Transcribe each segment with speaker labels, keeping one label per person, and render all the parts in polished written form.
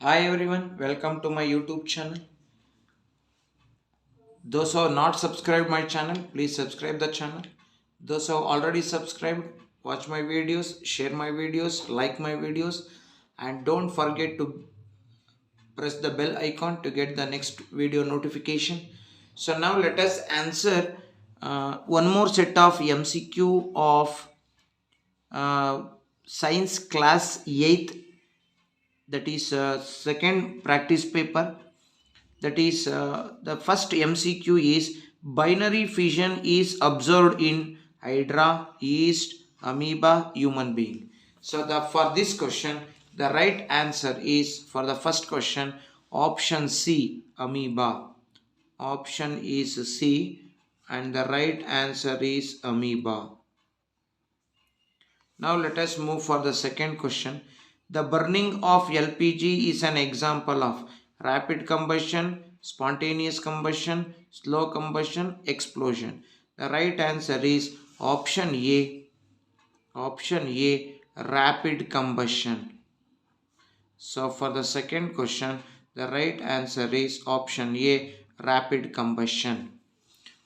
Speaker 1: Hi everyone, welcome to my YouTube channel. Those who have not subscribed my channel, please subscribe the channel. Those who have already subscribed, watch my videos, share my videos, like my videos, and don't forget to press the bell icon to get the next video notification. So now let us answer one more set of MCQ of uh, science class 8th, that is second practice paper. That is the first MCQ is binary fission is observed in hydra, yeast, amoeba, human being. So for this question the right answer is, for the first question, option C, amoeba. Option is C, and the right answer is amoeba. Now let us move for the second question. The burning of LPG is an example of rapid combustion, spontaneous combustion, slow combustion, explosion. The right answer is option A. Option A, rapid combustion. So for the second question, the right answer is option A, rapid combustion.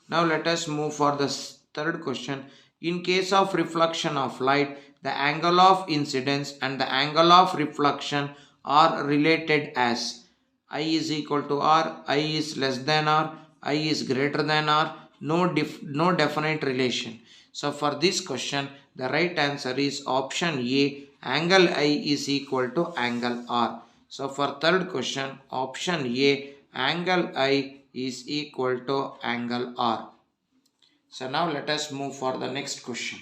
Speaker 1: Now let us move for the third question. In case of reflection of light, the angle of incidence and the angle of reflection are related as I is equal to R, I is less than R, I is greater than R, no definite relation. So for this question, the right answer is option A, angle I is equal to angle R. So for third question, option A, angle I is equal to angle R. So now let us move for the next question.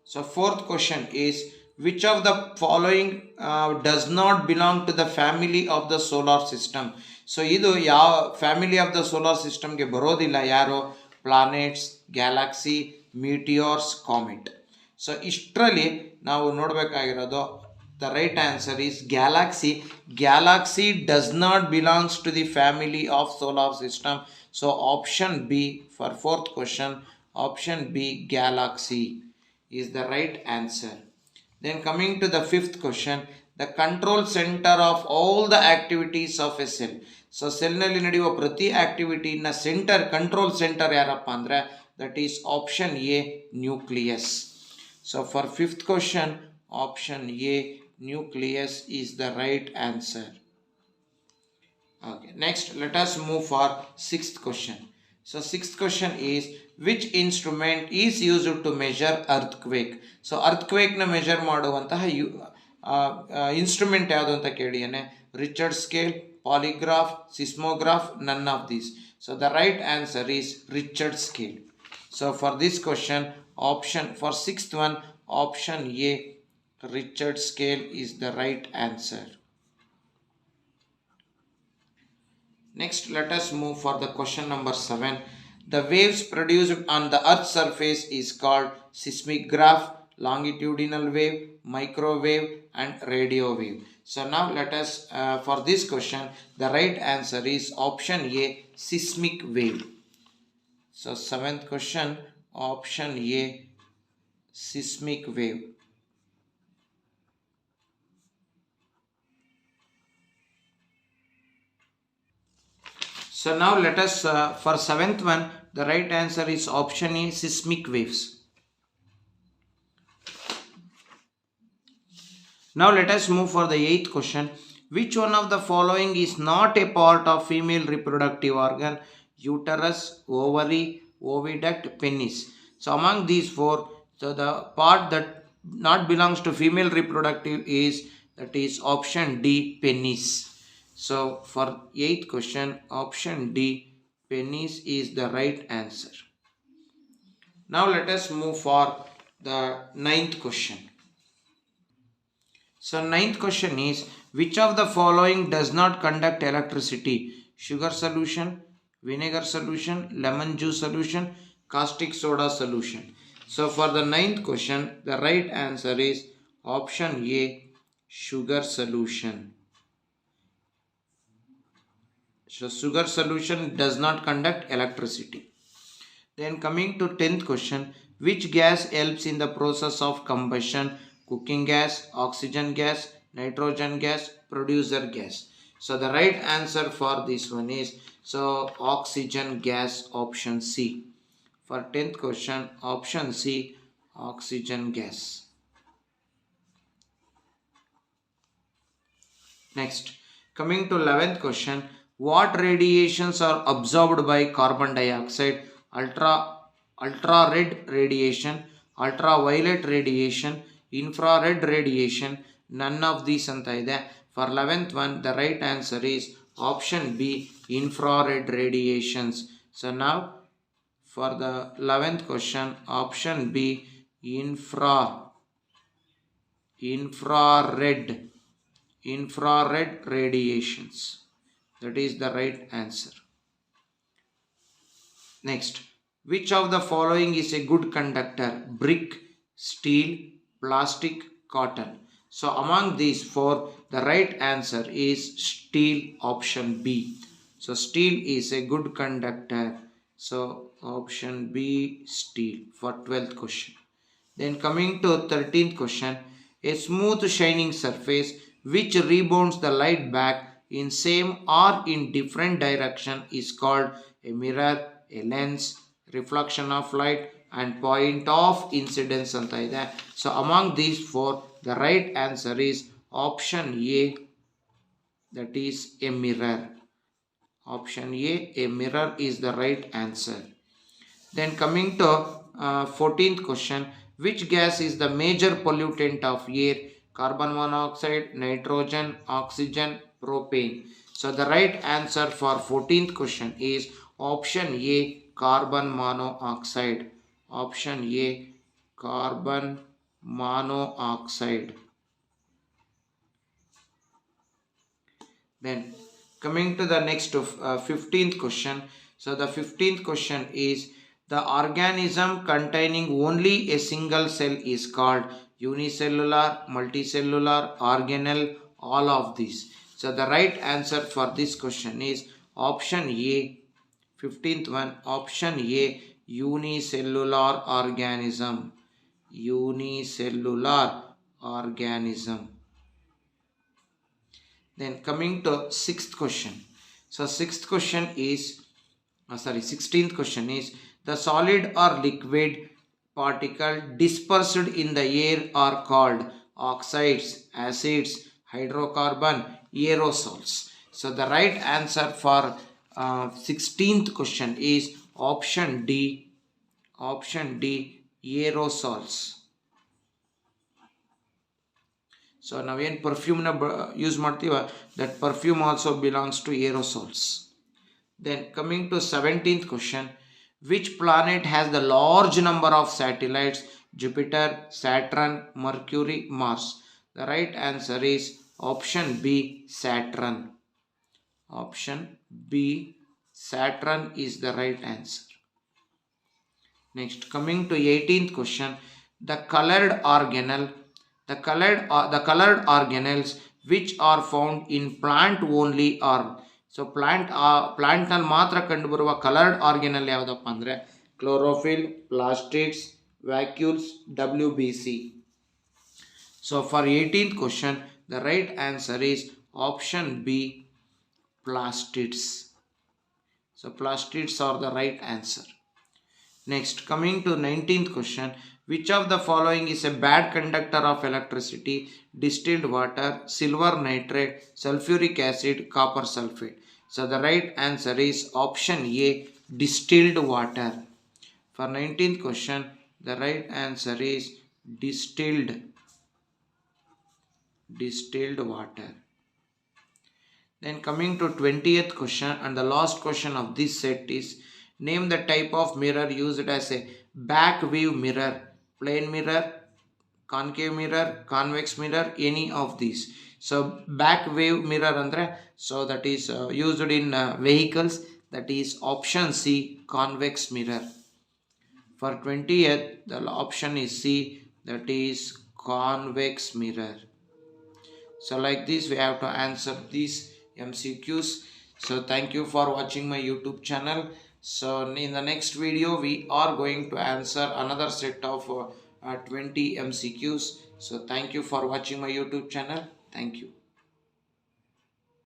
Speaker 1: So fourth question is, which of the following does not belong to the family of the solar system? So ಇದು ಯಾವ family of the solar ಸಿಸ್ಟಮ್ಗೆ ಬರೋದಿಲ್ಲ? ಯಾರು? Planets, galaxy, meteors, comet. So ಇಷ್ಟರಲ್ಲಿ ನಾವು ನೋಡಬೇಕಾಗಿರೋದು, the right answer is galaxy. Galaxy does not belongs to the family of solar system. So option B for fourth question, option B, galaxy is the right answer. Then coming to the fifth question, the control center of all the activities of a cell. So cell ನಲ್ಲಿ ನಡೆಯುವ ಪ್ರತಿ activity ನ centre, control centre ಯಾರಪ್ಪ ಅಂದ್ರೆ, that is option A, nucleus. So for fifth question, option A, nucleus is the right answer. Okay, next let us move for sixth question. So sixth question is, which instrument is used to measure earthquake? So earthquake na measure ಮಾಡುವಂತಹ instrument ಯಾವುದು ಅಂತ ಕೇಳಿಯೇನೆ. Richter scale, polygraph, seismograph, none of these. So the right answer is Richard scale. So for this question, option for sixth one, option A, Richard scale is the right answer. Next let us move for the question number 7. The waves produced on the earth's surface is called seismic graph, longitudinal wave, microwave, and radio wave. So now let us for this question, the right answer is option A, seismic wave. So seventh question, option A, seismic wave. So now let us for seventh one, the right answer is option A, seismic waves. Now let us move for the eighth question. Which one of the following is not a part of female reproductive organ? Uterus, ovary, oviduct, penis. So among these four, so the part that not belongs to female reproductive is, that is option D, penis. So for eighth question, option D, penis is the right answer. Now let us move for the ninth question. So ninth question is, which of the following does not conduct electricity? Sugar solution, vinegar solution, lemon juice solution, caustic soda solution. So for the ninth question, the right answer is option A, sugar solution. So sugar solution does not conduct electricity. Then coming to 10th question, which gas helps in the process of combustion? Cooking gas, oxygen gas, nitrogen gas, producer gas. So the right answer for this one is oxygen gas, option C. For 10th question, option C, oxygen gas. Next, coming to 11th question, what radiations are absorbed by carbon dioxide? Ultra red radiation, ultraviolet radiation, infrared radiation, none of these anta ide. For 11th one, the right answer is option B, infrared radiations. So now for the 11th question, option B, infrared radiations. That is the right answer. Next, which of the following is a good conductor? Brick, steel, plastic, cotton. So among these four, the right answer is steel, option B. So steel is a good conductor. So option B, steel, for 12th question. Then coming to 13th question, a smooth shining surface which rebounds the light back in same or in different direction is called a mirror, a lens, reflection of light, and point of incidence anta ide. So among these four, the right answer is option A, that is a mirror. Option A mirror is the right answer. Then coming to 14th question, which gas is the major pollutant of air? Carbon monoxide, nitrogen, oxygen, propane. So the right answer for 14th question is option A, carbon monoxide. Option A, carbon monoxide. Then coming to the next 15th question. So the 15th question is, the organism containing only a single cell is called unicellular, multicellular, organelle, all of these. So the right answer for this question is option A, 15th one, option A, unicellular organism. Unicellular organism. Then coming to 6th question. So 16th question is, the solid or liquid particle dispersed in the air are called oxides, acids, hydrocarbon, aerosols. So the right answer for 16th question is option D, aerosols. So now when perfume use martiva, that perfume also belongs to aerosols. Then coming to 17th question, which planet has the large number of satellites? Jupiter, Saturn, Mercury, Mars. The right answer is option B, Saturn. Option B, Saturn is the right answer. Next, coming to 18th question, the colored organelles which are found in plant only are, so plant ನಲ್ಲಿ ಮಾತ್ರ ಕಂಡುಬರುವ colored organelle ಯಾವುದಪ್ಪ ಅಂದರೆ chlorophyll, plastids, vacuoles, WBC. So for 18th question, the right answer is option B, plastids. So plastids are the right answer. Next, coming to 19th question, which of the following is a bad conductor of electricity? Distilled water, silver nitrate, sulfuric acid, copper sulfate. So the right answer is option A, distilled water. For 19th question, the right answer is distilled water. Then coming to 20th question and the last question of this set is, name the type of mirror used as a back view mirror, plane mirror, concave mirror, convex mirror, any of these. So back view mirror andre, so that is used in vehicles, that is option C, convex mirror. For 20th, the option is C, that is convex mirror. So like this we have to answer these MCQs. So thank you for watching my YouTube channel. So in the next video we are going to answer another set of 20 MCQs. So thank you for watching my YouTube channel. Thank you.